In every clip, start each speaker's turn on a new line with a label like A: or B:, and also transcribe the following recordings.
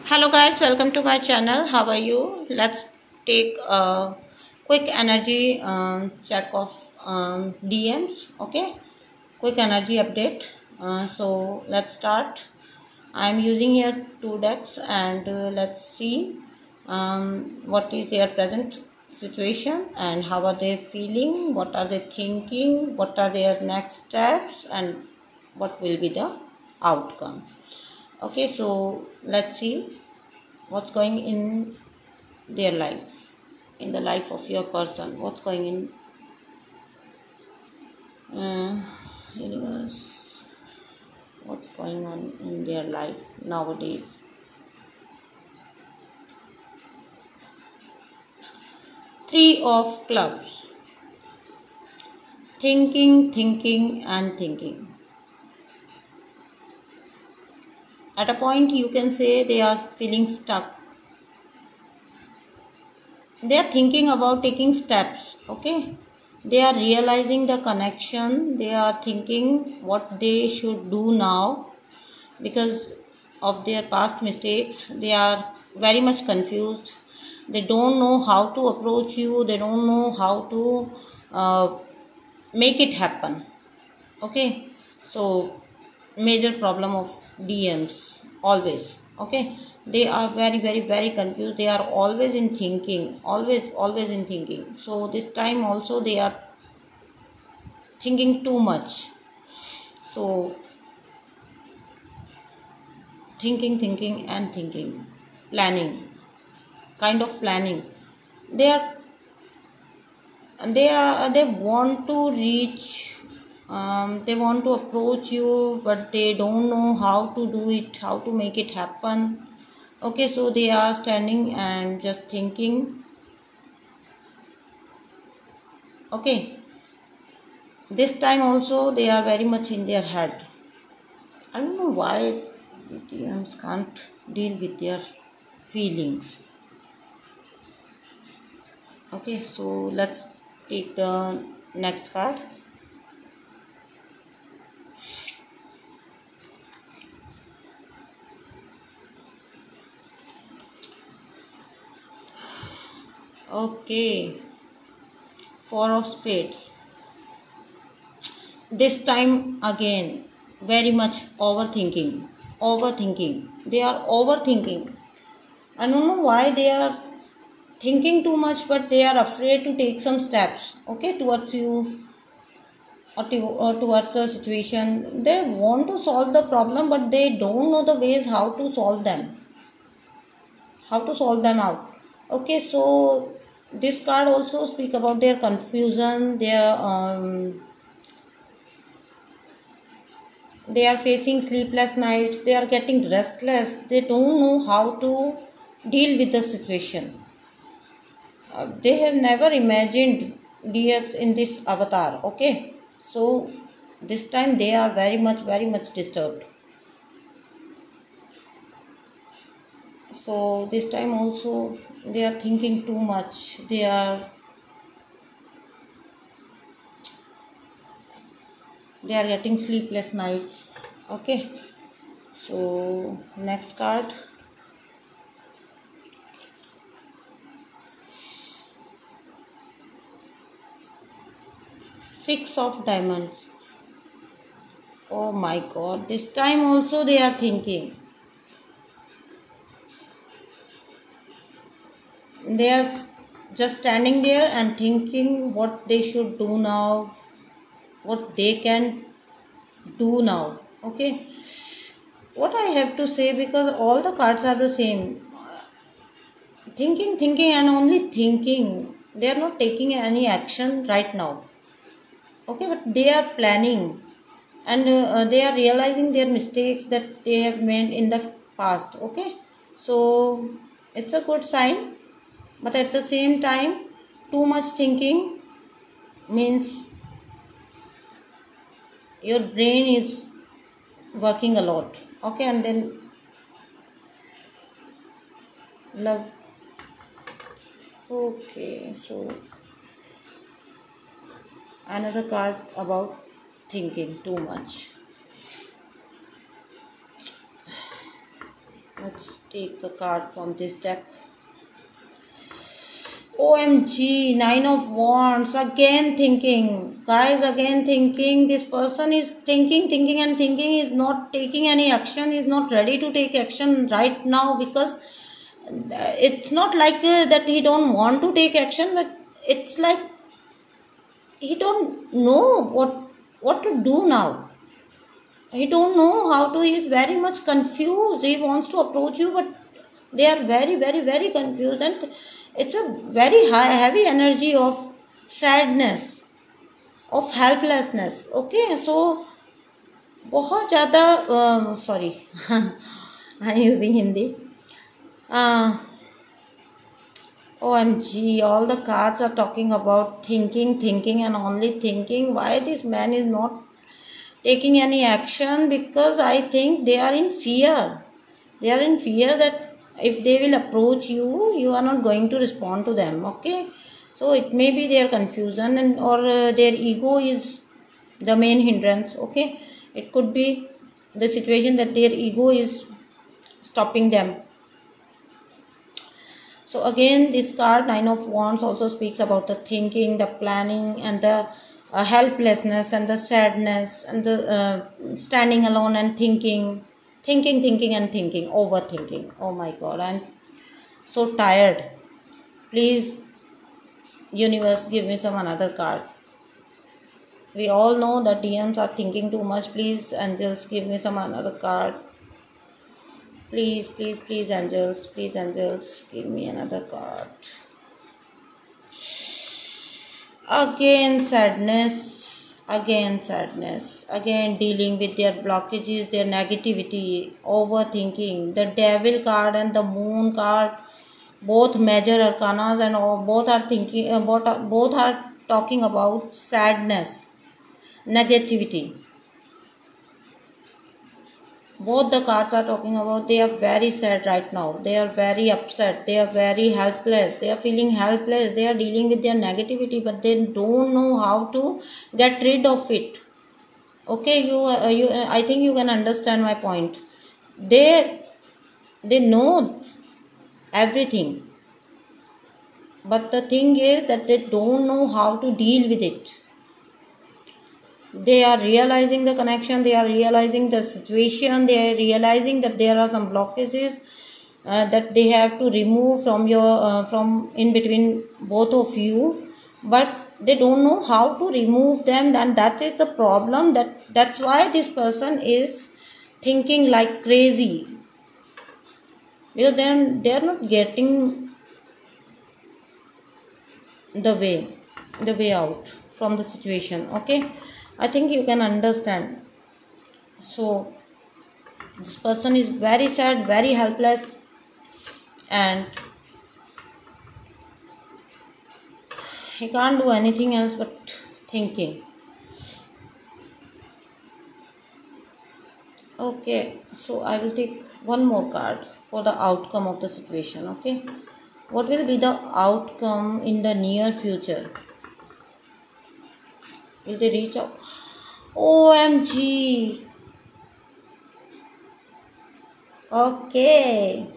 A: Hello guys, welcome to my channel. How are you? Let's take a quick energy check of DMs. Okay, quick energy update. So let's start. I'm using here two decks and let's see what is their present situation and how are they feeling, what are they thinking, what are their next steps, and what will be the outcome. Okay, so let's see what's going in their life, in the life of your person, what's going in universe, what's going on in their life nowadays. Three of Clubs. Thinking and thinking. At a point you can say they are feeling stuck. They are thinking about taking steps. Okay, they are realizing the connection. They are thinking what they should do now because of their past mistakes. They are very much confused. They don't know how to approach you. They don't know how to make it happen. Okay, so major problem of DMs always. Okay, they are very confused. They are always in thinking, always in thinking. So this time also they are thinking too much. So thinking and thinking, planning, kind of planning. They want to reach, they want to approach you, but they don't know how to do it, how to make it happen. Okay, so they are standing and just thinking. Okay, this time also they are very much in their head. I don't know why the DMs can't deal with their feelings. Okay, so let's take the next card. Okay, Four of Spades. This time again, very much overthinking. They are overthinking. I don't know why they are thinking too much, but they are afraid to take some steps. Okay, towards you or towards the situation. They want to solve the problem, but they don't know the ways how to solve them. How to solve them out. Okay, so this card also speak about their confusion. They are facing sleepless nights. They are getting restless. They don't know how to deal with the situation. They have never imagined DFs in this avatar. Okay, so this time they are very much disturbed. So this time also they are thinking too much. They are getting sleepless nights. Okay, so next card. Six of Diamonds. Oh my God, this time also they are thinking. They are just standing there and thinking what they should do now, what they can do now. Okay, what I have to say, because all the cards are the same. Thinking and only thinking. They are not taking any action right now. Okay, but they are planning and they are realizing their mistakes that they have made in the past. Okay, so it's a good sign, but at the same time too much thinking means your brain is working a lot. Okay, and then love. Okay, so another card about thinking too much. Let's take a card from this deck. OMG, Nine of Wands, again thinking. Guys, again thinking. This person is thinking and thinking, is not taking any action, is not ready to take action right now, because it's not like that he don't want to take action, but it's like he don't know what to do now. He don't know how to. He is very much confused. He wants to approach you, but they are very confused, and it's a very heavy energy of sadness, of helplessness. Okay, so बहुत ज़्यादा sorry I'm using Hindi. OMG, all the cards are talking about thinking and only thinking. Why this man is not taking any action? Because I think they are in fear. They are in fear that if they will approach you, you are not going to respond to them. Okay, so it may be their confusion and or their ego is the main hindrance. Okay, it could be the situation that their ego is stopping them. So again, this card Nine of Wands also speaks about the thinking, the planning, and the helplessness, and the sadness, and the standing alone and thinking, overthinking. Oh my God, I'm so tired. Please, universe, give me some another card. We all know that DMs are thinking too much. Please, angels, give me some another card. Please, angels, give me another card. Again sadness, again dealing with their blockages, their negativity, overthinking. The Devil card and the Moon card, both major arcanas, and both are thinking both are talking about sadness, negativity. Both the cards are talking about they are very sad right now. They are very upset. They are very helpless. They are feeling helpless. They are dealing with their negativity, but they don't know how to get rid of it. Okay, I think you can understand my point. They know everything, but the thing is that they don't know how to deal with it. They are realizing the connection, they are realizing the situation, they are realizing that there are some blockages that they have to remove from your from in between both of you, but they don't know how to remove them, and that is the problem. That's why this person is thinking like crazy, because they are not getting the way out from the situation. Okay, I think you can understand. So this person is very sad, very helpless, and he can't do anything else but thinking. Okay, so I will take one more card for the outcome of the situation. Okay, what will be the outcome in the near future? Will they reach out? OMG. Okay,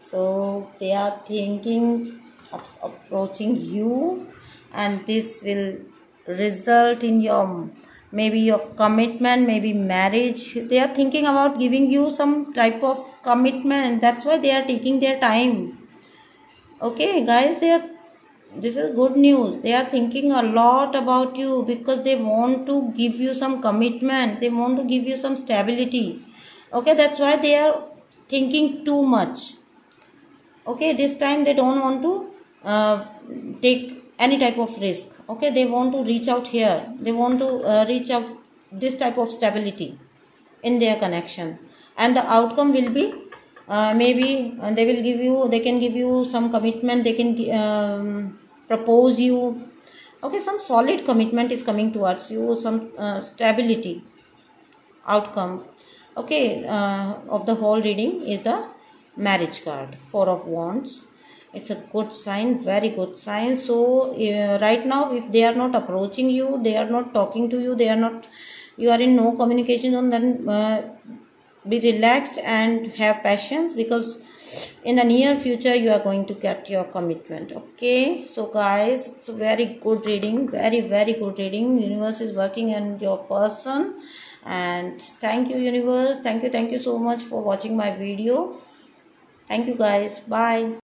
A: so they are thinking of approaching you, and this will result in your maybe your commitment, maybe marriage. They are thinking about giving you some type of commitment. That's why they are taking their time. Okay, guys, this is good news. They are thinking a lot about you because they want to give you some commitment. They want to give you some stability. Okay, that's why they are thinking too much. Okay, this time they don't want to take any type of risk. Okay, they want to reach out here. They want to reach out this type of stability in their connection, and the outcome will be maybe they can give you some commitment. They can propose you. Okay, some solid commitment is coming towards you, some stability outcome. Okay, of the whole reading is the marriage card, Four of Wands. It's a good sign, very good sign. So right now, if they are not approaching you, they are not talking to you, you are in no communication on them, be relaxed and have patience, because in the near future you are going to get your commitment. Okay, so guys, it's a very good reading, very good reading. Universe is working on your person, and thank you universe, thank you so much for watching my video. Thank you guys, bye.